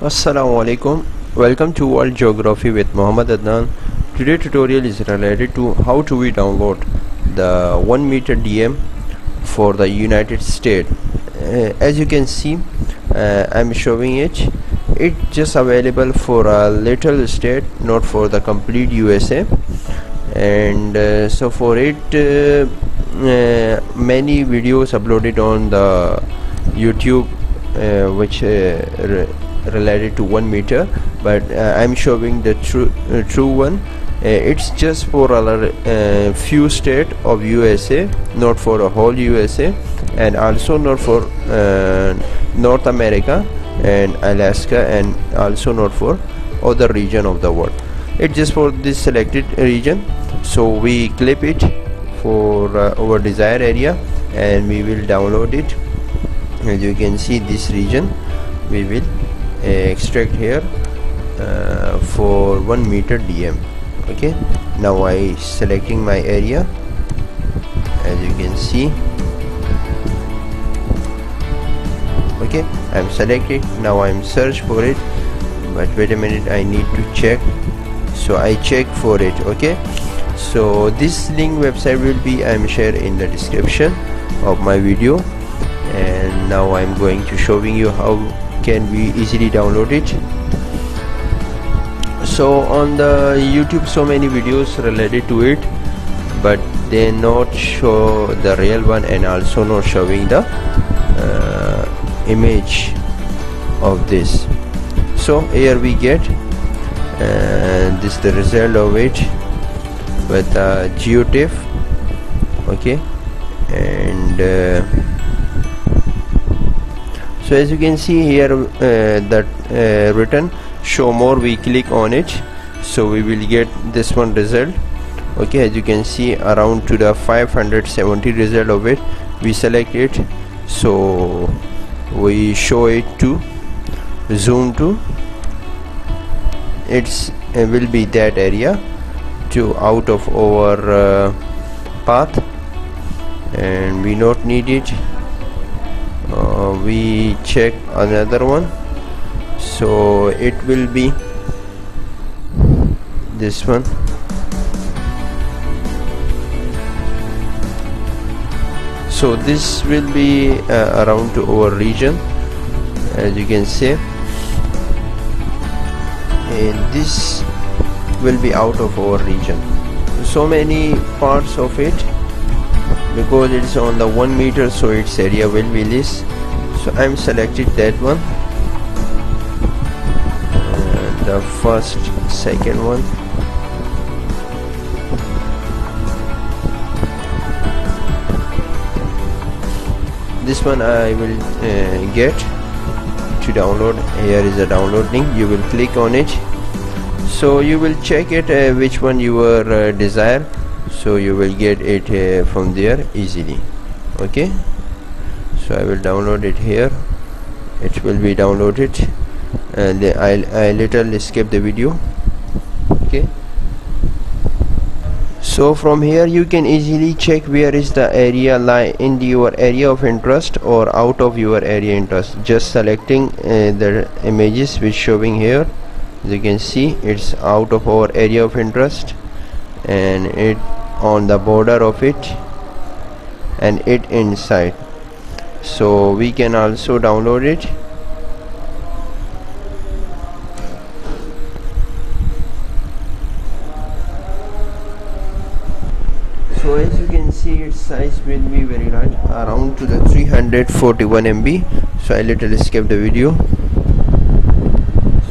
Assalamu alaikum. Welcome to World Geography with M.Adnan. Today tutorial is related to how to we download the 1 meter DM for the United States. As you can see, I'm showing it. It's just available for a little state, not for the complete USA. And so for it, many videos uploaded on the YouTube, which related to 1 meter, but I'm showing the true one. It's just for a few states of USA, not for a whole USA, and also not for North America and Alaska, and also not for other region of the world. It's just for this selected region. So we clip it for our desired area and we will download it. As you can see, this region we will extract here for 1 meter DM. Okay, now I selecting my area. As you can see, okay, I'm selected. Now I'm search for it, but wait a minute, I need to check. So I check for it. Okay, so this link website will be I'm share in the description of my video. And now I'm going to showing you how can we easily download it. So on the YouTube, so many videos related to it, but they not show the real one, and also not showing the image of this. So here we get this the result of it with geotiff. Okay, and so as you can see here, that written show more, we click on it, so we will get this one result. Okay, as you can see, around to the 570 result of it. We select it, so we show it to zoom to, it's will be that area to out of our path, and we not need it. We check another one, so it will be this one. So this will be around to our region, as you can see, and this will be out of our region. So many parts of it, because it's on the 1 meter, so its area will be less. So I'm selected that one, the first, second one. This one I will get to download. Here is a download link, you will click on it, so you will check it which one you desire, so you will get it from there easily. Okay, so I will download it here. It will be downloaded, and I little skip the video. Okay, so from here you can easily check where is the area lie in your area of interest or out of your area interest, just selecting the images which showing here. As you can see, it's out of our area of interest, and it on the border of it, and it inside, so we can also download it. So as you can see, its size will be very large, around to the 341 MB. So I little skip the video.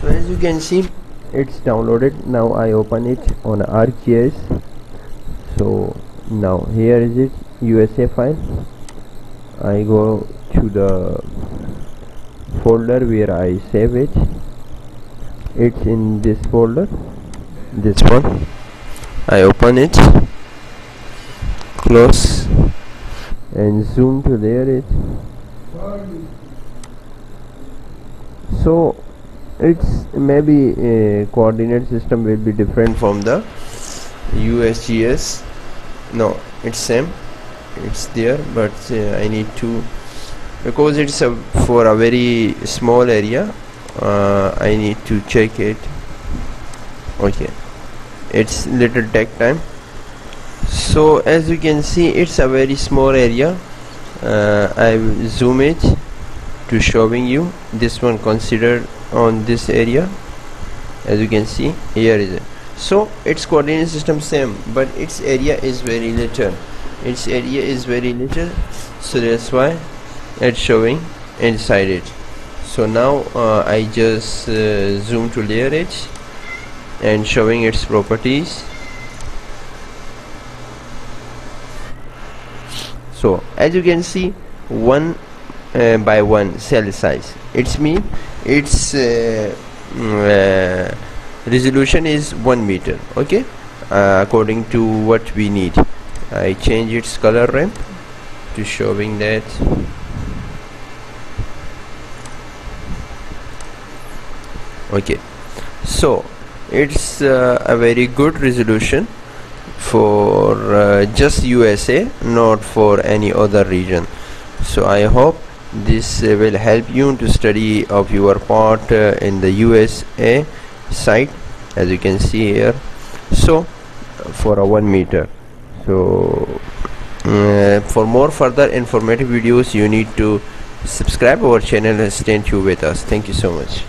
So as you can see, it's downloaded. Now I open it on ArcGIS. So now here is it, USA file. I go to the folder where I save it. It's in this folder, this one. I open it, close, and zoom to there it. So it's maybe coordinate system will be different from the USGS. No, it's same, it's there, but I need to, because it's for a very small area I need to check it. Okay, it's little take time. So as you can see, it's a very small area. I will zoom it to showing you this one considered on this area. As you can see, here is it. So its coordinate system same, but its area is very little. So that's why it's showing inside it. So now I just zoom to layer edge and showing its properties. So as you can see, 1 by 1 cell size. It's mean its resolution is 1 meter. Okay, according to what we need. I change its color ramp to showing that. Okay, so it's a very good resolution for just USA, not for any other region. So I hope this will help you to study of your part in the USA site, as you can see here. So for a 1 meter. So for more further informative videos, you need to subscribe our channel and stay tuned with us. Thank you so much.